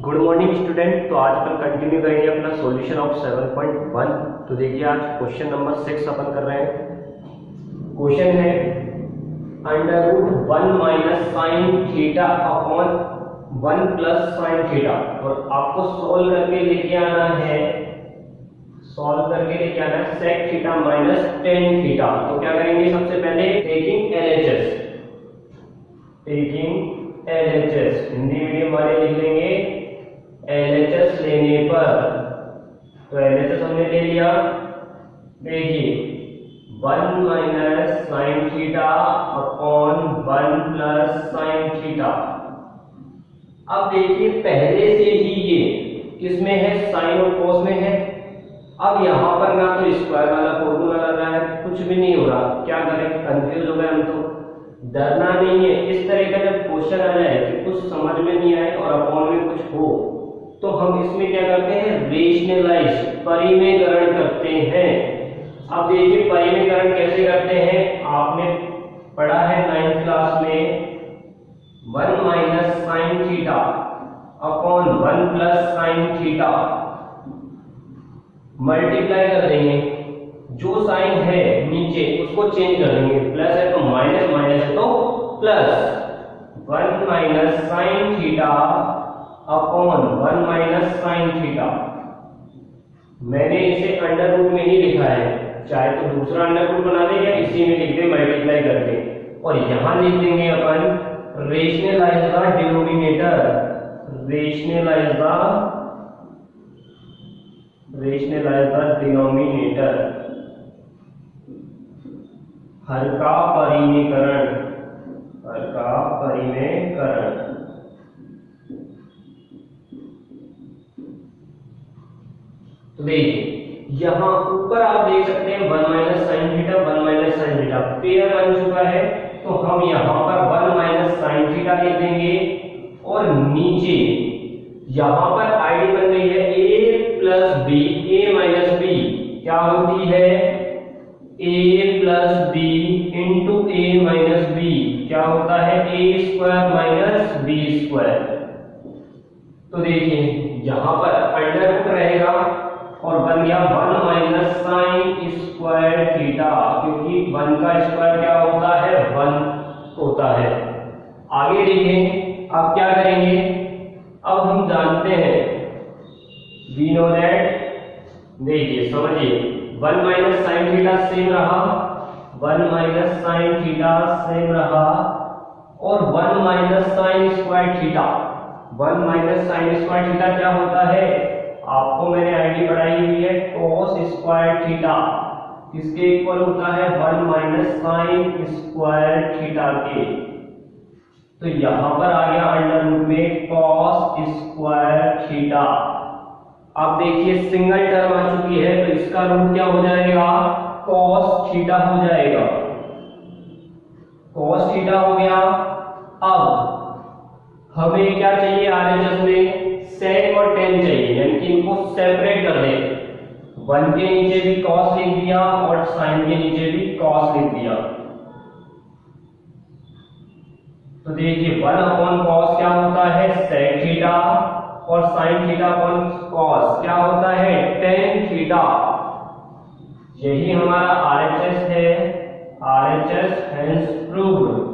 Good morning student. तो आज अपन continue करेंगे अपना सॉल्यूशन ऑफ 7.1। तो देखिए आज क्वेश्चन नंबर 6 अपन कर रहे हैं। क्वेश्चन है √1 minus sine theta upon 1 plus sine theta, और आपको सॉल्व करके लेके आना है sec theta minus tan theta. तो क्या करेंगे, सबसे पहले टेकिंग एलएचएस हिंदी मीडियम वाले लिख लेंगे एलएचएस लेने पर। तो एलएचएस हमने ले लिया। देखिए 1 minus sine theta upon 1 plus sine theta. अब देखिए पहले से ही ये किसमें है, साइन और कॉस में है। अब यहाँ पर ना तो स्क्वायर वाला फॉर्मूला लग रहा है, कुछ भी नहीं हो रहा। क्या करें, कंफ्यूज हो गए हम। तो डरना नहीं है, इस तरह का जब क्वेश्चन आ जाए कि कुछ समझ में नहीं आए और अपॉन में कुछ हो, तो हम इसमें क्या करते हैं, रेशनलाइज परिमेयकरण करते हैं। अब देखिए परिमेयकरण कैसे करते हैं, आपने पढ़ा है 9th क्लास में 1 minus sine theta upon 1 plus sine theta multiply कर देंगे। जो साइन है नीचे उसको चेंज कर देंगे, प्लस है तो माइनस, माइनस है तो plus. 1 minus sine theta upon 1 minus sine theta. मैंने इसे अंडर रूट में ही लिखा है, चाहे तो दूसरा अंडर रूट बना दे या इसी में लिख दे मल्टीप्लाई करके। और यहां लिख देंगे अपन rationalise the denominator, rationalise the denominator, हर का परिमेयकरण। तो देखिए यहां ऊपर आप देख सकते हैं 1 minus sine theta 1 minus sine theta pair बन चुका है। तो हम यहां पर 1 माइनस साइन थीटा लिख देंगे और नीचे यहां पर आईडी बन गई है a plus b, a minus b क्या होती है, a plus b into a minus b क्या होता है, a square minus b square. तो देखिए यहां पर अंडर रूट रहेगा और बन गया 1 माइनस साइन स्क्वायर थीटा, क्योंकि 1 का स्क्वायर क्या होता है, 1 होता है। आगे देखें, अब क्या करेंगे, अब हम जानते हैं वी नो दैट, देखिए समझिए 1 माइनस साइन थीटा सेम रहा, 1 माइनस साइन थीटा सेम रहा, और 1 minus sign square theta, 1 minus sign square theta क्या होता है, आपको मैंने आईडी बढ़ाई हुई है cos स्क्वायर थीटा, किसके इक्वल होता है, 1 माइनस साइन स्क्वायर थीटा के। तो यहां पर आ गया अंडर रूट में cos स्क्वायर थीटा। अब देखिए सिंगल टर्म आ चुकी है, तो इसका रूट क्या हो जाएगा, cos थीटा हो जाएगा, cos थीटा हो गया। अब हमें क्या चाहिए, आरएचएस में सेक और टेन चाहिए, यानी कि इनको सेपरेट कर दे। 1 के नीचे भी cos लिख दिया और साइन के नीचे भी cos लिख दिया। तो देखिए 1 अपॉन cos क्या होता है, sec थीटा, और sin थीटा अपॉन cos क्या होता है, tan थीटा। यही हमारा RHS है, RHS हैंस प्रूव्ड।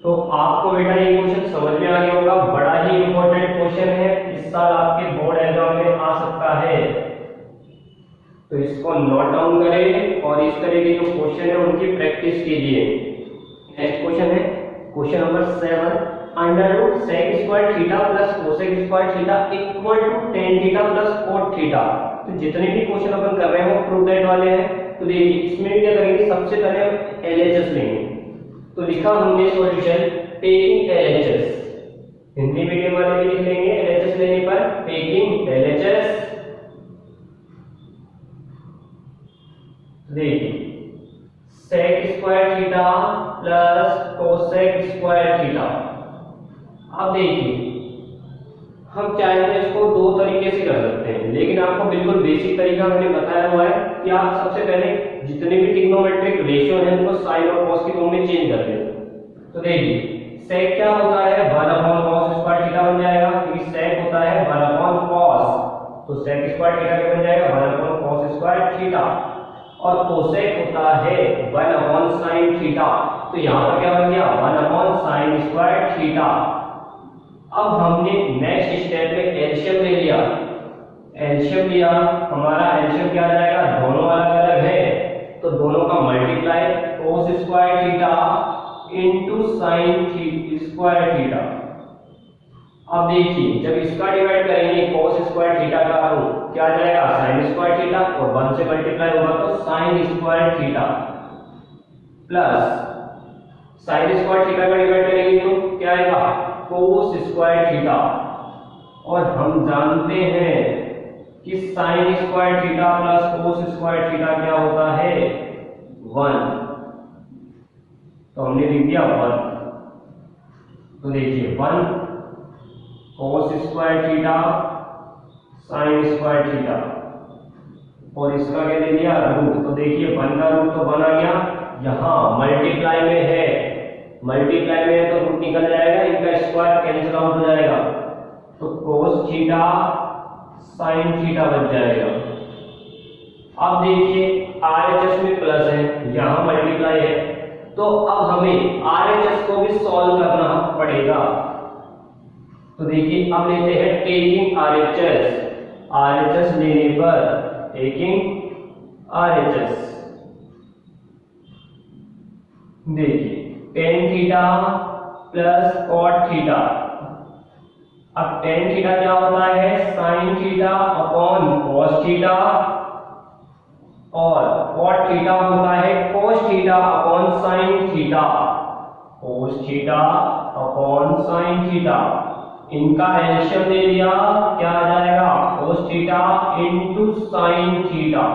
तो आपको बेटा ये क्वेश्चन समझ में आ गया होगा, बड़ा ही इंपॉर्टेंट क्वेश्चन है, इस साल आपके बोर्ड एग्जाम में आ सकता है। तो इसको नोट डाउन करें और इस तरह के जो क्वेश्चन है उनकी प्रैक्टिस कीजिए। नेक्स्ट क्वेश्चन है question number 7, under root sec square theta plus cosec square theta equal to tan theta plus cot theta. तो जितने भी क्वेश्चन अपन कर रहे हैं वो प्रूव दैट वाले हैं। तो देखिए इसमें क्या करेंगे, सबसे पहले हम एलएचएस लेंगे। तो लिखा हमने solution taking LHS, Hindi medium वाले भी लिख लेंगे एलएचएस लेने पर, टेकिंग एलएचएस। देखिए sec square theta plus cosec square theta. अब देखिए हम चाहे तो इसको दो तरीके से कर सकते हैं, लेकिन आपको बिल्कुल बेसिक तरीका मैंने बताया हुआ है कि आप सबसे पहले जितने भी ट्रिग्नोमेट्रिक रेशियो हैं उनको साइन और कॉस की फॉर्म में चेंज कर दें। तो देखिए सेक क्या होता है, 1 अपॉन कॉस स्क्वायर थीटा क्या बन जाएगा 1 अपॉन cos स्क्वायर थीटा, और कोसेक होता है 1 अपॉन sin थीटा, तो यहाँ पर क्या बन गया 1 अपॉन sin स्क्वायर थीटा। अब हमने नेक्स्ट स्टेप में एलसीएम ले लिया, एलसीएम लिया, हमारा एलसीएम क्या आ जाएगा, दोनों अलग अलग है तो दोनों का multiply cos square theta into sin square theta. अब देखिए जब इसका डिवाइड करेंगे cos स्क्वायर थीटा का तो क्या आ जाएगा sin स्क्वायर थीटा, और 1 से मल्टीप्लाई होगा तो sin square theta, plus sin square theta का डिवाइड करेंगे तो क्या आएगा cos स्क्वायर थीटा, और हम जानते हैं कि sin square theta plus cos square theta क्या होता है 1, तो हमने लिख दिया 1। तो देखिए 1 cos square theta sin square theta, और इसका क्या दे दिया रूट, तो देखिए 1 का रूट तो 1 आ गया, यहाँ मल्टीप्लाई में है, मल्टीप्लाई में है तो रूट निकल जाएगा, इनका स्क्वायर कैंसिल आउट हो जाएगा, तो cos थीटा sin थीटा बच जाएगा। अब देखिए RHS में प्लस है, यहाँ मल्टीप्लाई है, तो अब हमें RHS को भी सॉल्व करना पड़ेगा। तो देखिए अब लेते हैं टेकिंग RHS, RHS लेने पर टेकिंग RHS, देखिए tan theta plus cot theta, अब tan थीटा क्या होता है sin theta upon cos theta, और cot थीटा होता है cos theta upon sin theta, cos theta upon sin theta, इनका एलसीएम ले लिया क्या आ जाएगा cos theta into sin theta.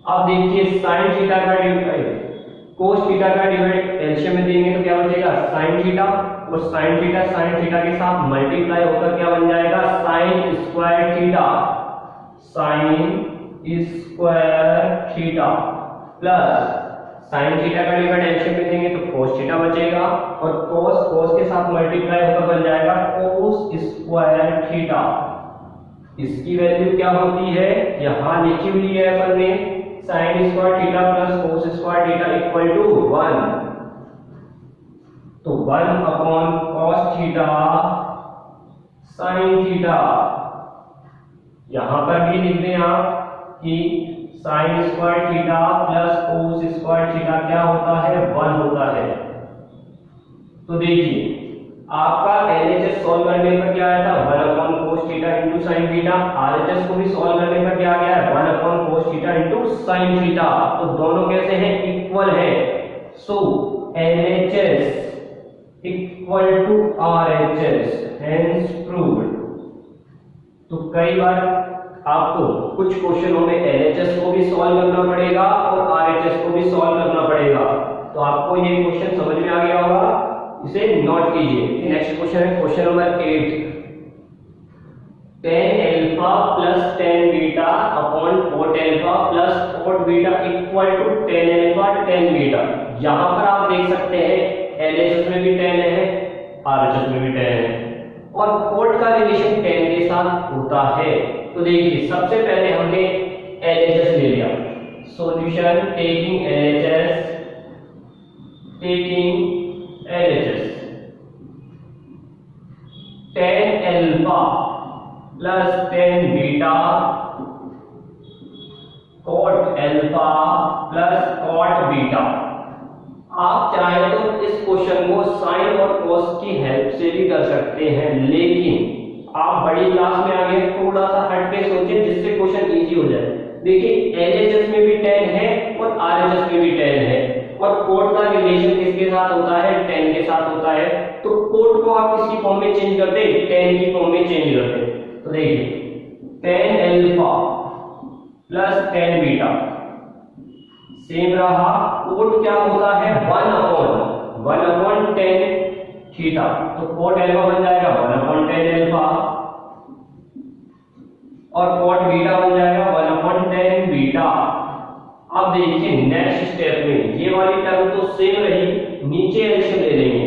अब देखिए sin थीटा का डिवाइड cos थीटा का डिवाइड एलसीएम में देंगे तो क्या बचेगा sin थीटा, और sin थीटा के साथ मल्टीप्लाई होकर क्या बन जाएगा sin square theta, sin square theta, plus sin theta का डिवाइड एलसीएम में देंगे तो cos थीटा बचेगा, और cos के साथ मल्टीप्लाई होकर बन जाएगा cos स्क्वायर थीटा। इसकी वैल्यू क्या होती है यहाँ लिखी हुई है अपन ने, sin square theta plus cos square theta equal to 1, तो 1 upon cos theta sin theta. यहां पर भी लिख दें आप कि sin square theta plus cos square theta क्या होता है 1 होता है। तो देखिए आपका LHS सॉल्व करने पर क्या आया था 1 upon cos theta into sin theta, RHS को भी सॉल्व करने पर क्या आ गया है 1 upon cos theta into sin theta, तो दोनों कैसे हैं इक्वल है, so LHS equal to RHS, hence proved. तो कई बार आपको कुछ क्वेश्चनों में LHS को भी सॉल्व करना पड़ेगा और RHS को भी सॉल्व करना पड़ेगा, तो आपको ये क्वेश्चन समझ में आ गया होगा, इसे नोट कीजिए। नेक्स्ट क्वेश्चन है question number 8, tan alpha plus tan beta upon cot alpha plus cot beta equal to tan alpha tan beta. यहां पर आप देख सकते हैं LHS में भी tan है, RHS में भी tan है, और cot का रिलेशन tan के साथ होता है। तो देखिए सबसे पहले हमने LHS ले लिया, solution taking LHS, tan alpha plus tan beta cot alpha plus cot beta. आप चाहे तो इस क्वेश्चन को साइन और cos की हेल्प से भी कर सकते हैं, लेकिन आप बड़ी क्लास में आगे थोड़ा सा हट के सोचें जिससे क्वेश्चन इजी हो जाए। देखिए LHS में भी tan है और RHS में भी tan है, और cot का रिलेशन किसके साथ होता है tan के साथ होता है, तो cot को आप किसकी फॉर्म में चेंज करते हैं tan की फॉर्म में चेंज करते हैं। तो देखिए tan alpha plus tan beta same रहा, cot क्या होता है 1 अपॉन tan थीटा, तो cot अल्फा बन जाएगा 1 अपॉन tan अल्फा, और cot बीटा बन जाएगा 1 अपॉन tan बीटा। अब देखिए नेक्स्ट स्टेप में ये वाली टर्म तो सेम रही, नीचे एलसीएम ले लेंगे,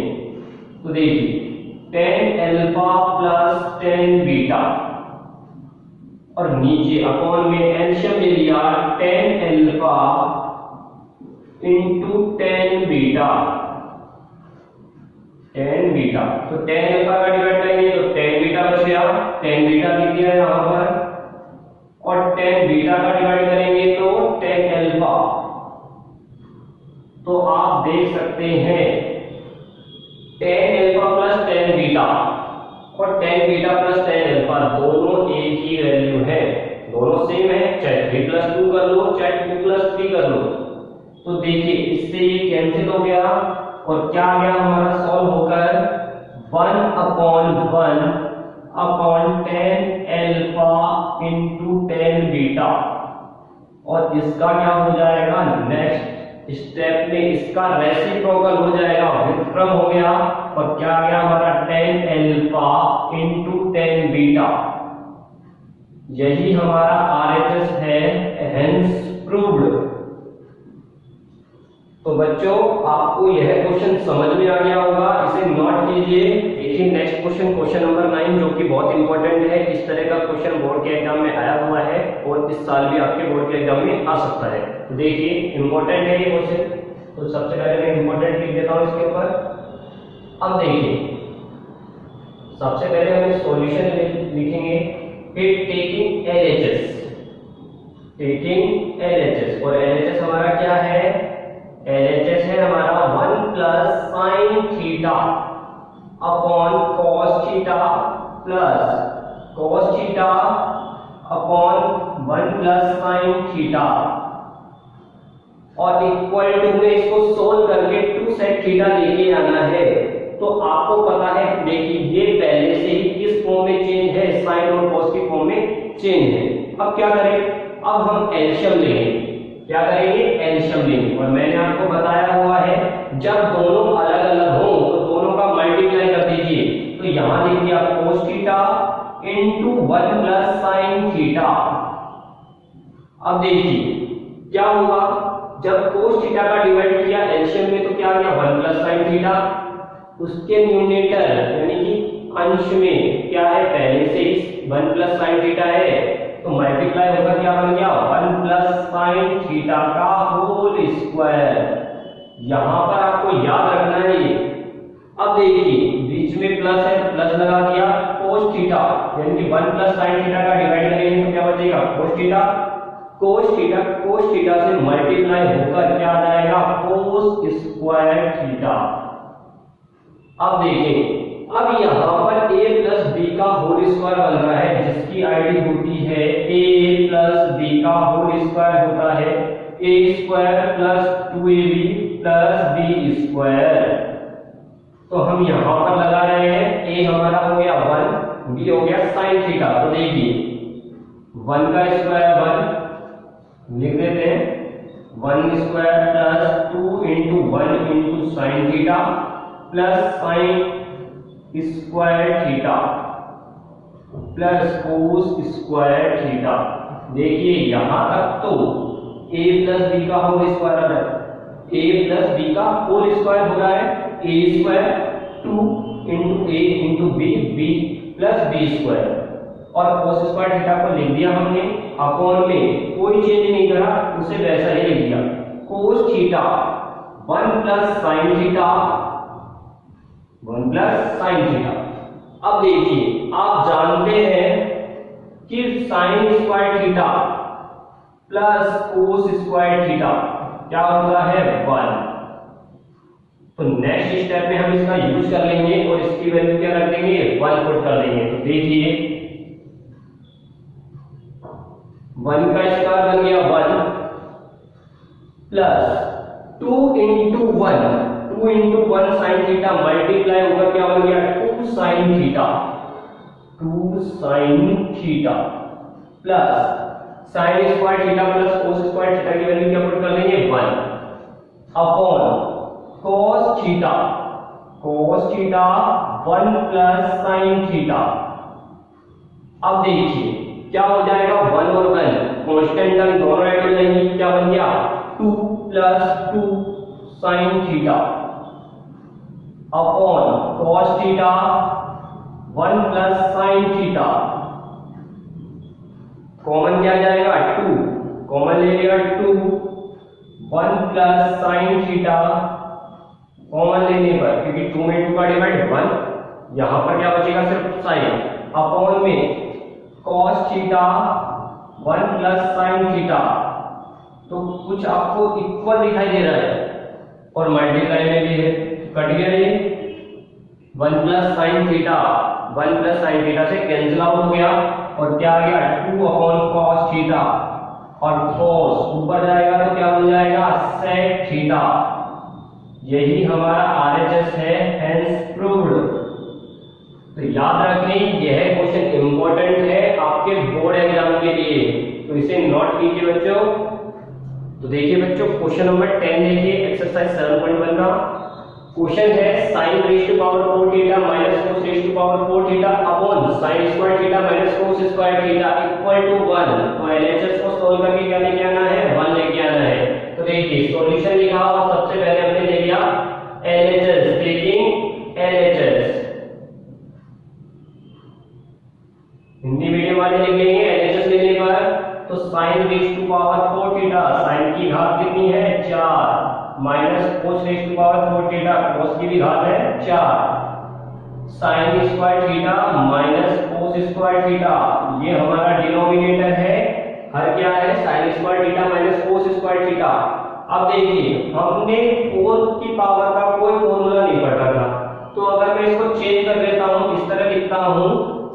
तो देखिए tan alpha plus tan beta, और नीचे अपॉन में एलसीएम ले लिया tan alpha into tan beta, tan beta. तो tan अल्फा का डिवाइड करेंगे तो tan बीटा बच गया, tan बीटा लिख दिया यहां पर, और tan बीटा का डिवाइड करेंगे तो tan अल्फा। तो आप देख सकते हैं tan alpha plus tan beta और tan beta plus tan alpha दोनों एक ही वैल्यू है, दोनों सेम है, चाहे 3+2 कर लो चाहे 2+3 कर लो। तो देखिए इससे ये कैंसिल हो गया और क्या आ गया हमारा सॉल्व होकर 1/1 upon tan alpha into tan beta. और इसका क्या हो जाएगा, नेक्स्ट स्टेप में इसका रेसिप्रोकल हो जाएगा, व्युत्क्रम हो गया, और क्या आ गया हमारा tan alpha into tan beta. यही हमारा आरएचएस है, हेंस प्रूव्ड। तो बच्चों आपको यह क्वेश्चन समझ में आ गया होगा, इसे नोट कीजिए। देखिए नेक्स्ट क्वेश्चन, क्वेश्चन नंबर 9, जो कि बहुत इंपॉर्टेंट है। इस तरह का क्वेश्चन बोर्ड के एग्जाम में आया हुआ है और इस साल भी आपके बोर्ड के एग्जाम में आ सकता है। तो देखिए इंपॉर्टेंट है ये क्वेश्चन, तो सबसे पहले मैं इंपॉर्टेंट लिख देता हूं इसके ऊपर। अब देखिए सबसे पहले हम सॉल्यूशन लिखेंगे, फिर टेकिंग एलएचएस, टेकिंग एलएचएस, और एलएचएस हमारा क्या है, एलएचएस है हमारा 1 plus sine theta upon cos theta plus cos theta upon 1 plus sine theta, और इक्वल टू में इसको सोल्व करके 2 सेक थीटा लेके आना है। तो आपको पता है, देखिए ये पहले से ही किस फॉर्म में चेंज है, साइन और कॉस की फॉर्म में चेंज है। अब क्या करें, अब हम एलसीएम लेंगे। क्या करेंगे, एलसीएम लेंगे। और मैंने आपको बताया हुआ है जब दोनों अलग अलग हो तो दोनों का मल्टीप्लाई कर दीजिए। तो यहां लिख दिया cos theta into 1 plus sine theta. अब देखिए क्या होगा, जब cos थीटा का डिवाइड किया एलसीएम में तो क्या आ गया 1 प्लस साइन थीटा, उसके न्यूमरेटर यानी कि अंश में क्या है, पहले से ही 1 प्लस साइन थीटा है, तो मल्टीप्लाई होकर क्या बन गया 1 प्लस साइन थीटा का होल स्क्वायर। यहां पर आपको याद रखना है ये। अब देखिए बीच में प्लस है तो प्लस लगा दिया, cos थीटा यानी कि 1 प्लस साइन थीटा का डिवाइड करेंगे तो क्या बचेगा cos थीटा, cos थीटा से मल्टीप्लाई होकर क्या आ जाएगा cos स्क्वायर थीटा। अब देखिए अब यहाँ पर a प्लस बी का होल स्क्वायर बन रहा है, जिसकी आईडी होती है a प्लस बी का होल स्क्वायर होता है a square plus 2ab plus b square. तो हम यहाँ पर लगा रहे हैं, a हमारा हो गया 1, b हो गया साइन थीटा। तो देखिए 1 का स्क्वायर 1 लिख देते हैं, 1 square plus 2 into 1 into sine theta plus sine square theta plus cos square theta. देखिए यहां तक तो a प्लस बी का होल स्क्वायर है, a प्लस बी का होल स्क्वायर हो रहा है, a square 2 into a into b, b plus b square, और कोस स्क्वायर थीटा को लिख दिया हमने अपॉन में, कोई चेंज नहीं करा, उसे वैसा ही लिख दिया cos theta 1 plus sine theta, 1 plus sine theta. अब देखिए आप जानते हैं कि sign square theta plus cos square theta क्या होता है 1। तो नेक्स्ट स्टेप में हम इसका यूज कर लेंगे और इसकी वैल्यू क्या रख देंगे 1 पुट कर देंगे। तो देखिए 1 का स्क्वायर बन गया 1 plus 2 into 1, 2 into 1 sine theta multiply होकर क्या बन गया 2 sine theta, 2 sign theta plus sine square theta plus cos square theta की वैल्यू क्या पुट कर लेंगे 1 upon cos theta, cos theta 1 plus sine theta. अब देखिए क्या हो जाएगा 1 और 1 कांस्टेंट टर्म दोनों ऐड हो जाएंगे, क्या बन गया 2 plus 2 sign theta upon cos theta 1 plus sine theta common क्या जाएगा 2, कॉमन ले लिया 2, 1 प्लस साइन थीटा कॉमन लेने पर, क्योंकि 2 में 2 का डिवाइड 1, यहां पर क्या बचेगा सिर्फ साइन, अपॉन में cos theta 1 plus sine theta, तो कुछ आपको इक्वल दिखाई दे रहा है और मल्टीप्लाई में भी है, कट गया ये 1 plus sine theta, 1 plus sine theta से कैंसिल आउट हो गया और क्या आ गया 2 अपॉन cos थीटा, और cos ऊपर जाएगा तो क्या बन जाएगा sec थीटा। यही हमारा RHS है, हेंस प्रूव्ड। तो याद रखें यह क्वेश्चन इंपॉर्टेंट है आपके बोर्ड एग्जाम के लिए, तो इसे नोट कीजिए बच्चों। तो देखिए बच्चों क्वेश्चन नंबर 10 देखिए, एक्सरसाइज 7.1 का क्वेश्चन है sin raise to power 4 theta minus cos raise to power 4 theta upon sin square theta minus cos square theta equal to 1। तो एलएचएस को सॉल्व करके क्या लेके आना है 1 लेके आना है। तो देखिए सॉल्यूशन लिखा और सबसे पहले हमने ले लिया LHS, taking LHS, Hindi medium वाले लिख लेंगे एलएचएस लेने पर। तो sin raise to power 4 theta, sin की घात कितनी है 4, minus cos raise to power 4 theta, cos की भी घात है 4, sin square theta minus cos square theta, ये हमारा डिनोमिनेटर है, हर क्या है sin square theta minus cos square theta. अब देखिए हमने 4 की पावर का कोई फॉर्मूला नहीं पढ़ा था, तो अगर मैं इसको चेंज कर देता हूं, इस तरह लिखता हूं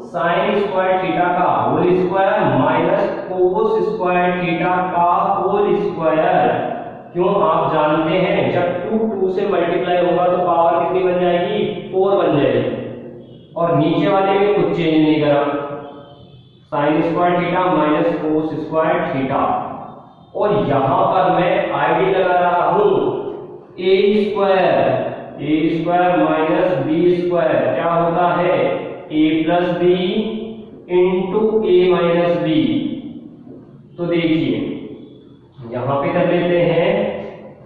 sin स्क्वायर थीटा का whole square minus cos square theta का होल स्क्वायर। क्यों आप जानते हैं जब 2 से मल्टीप्लाई होगा तो पावर कितनी बन जाएगी 4 बन जाएगी, और नीचे वाले में कुछ चेंज नहीं करा, sin square theta minus cos square theta, और यहां पर मैं आईडी लगा रहा हूं a square minus b square, क्या होता है a plus b into a minus b. तो देखिए यहां पे कर लेते हैं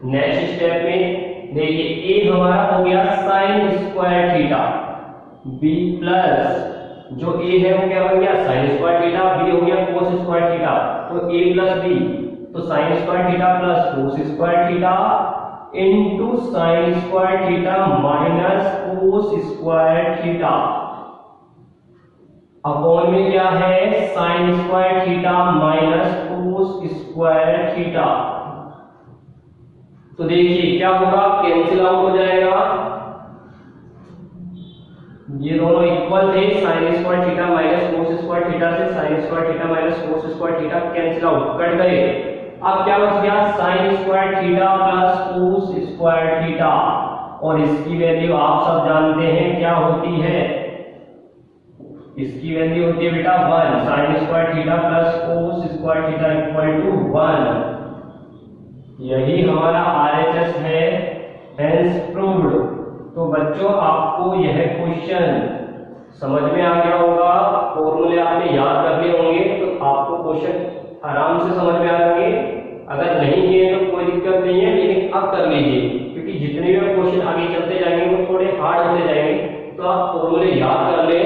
नेक्स्ट स्टेप में, देखिए a हमारा हो गया sin square theta, b plus जो a है वो क्या बन गया sin स्क्वायर थीटा, b हो गया cos स्क्वायर थीटा, तो a प्लस b, तो sin square theta plus cos square theta into sin square theta minus cos square theta, upon में क्या है sin square theta minus cos square theta. तो देखिए क्या होगा कैंसिल आउट हो जाएगा, ये दोनों इक्वल थे, sin square theta minus cos square theta से sin square theta minus cos square theta cancel out, cut गए। अब क्या बच गया sin square theta plus cos square theta, और इसकी वैल्यू आप सब जानते हैं क्या होती है, इसकी वैल्यू होती है बेटा 1, sin square theta plus cos square theta equal to 1। यही हमारा RHS है, हेंस प्रूव्ड। तो बच्चों आपको यह क्वेश्चन समझ में आ गया होगा, फॉर्मूले आपने याद कर लिए होंगे, तो आपको क्वेश्चन आराम से समझ में आ जाएंगे। अगर नहीं किए तो कोई दिक्कत नहीं है, लेकिन अब कर लीजिए, क्योंकि जितने भी क्वेश्चन आगे चलते जाएंगे वो थोड़े हार्ड होते जाएंगे, तो आप फॉर्मूले याद कर लें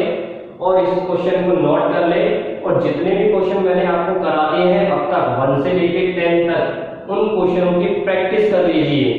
और इस क्वेश्चन को नोट कर ले, और जितने भी क्वेश्चन मैंने आपको करा दिए हैं अब तक 1 से लेकर 10 तक, उन क्वेश्चनों की प्रैक्टिस कर लीजिए।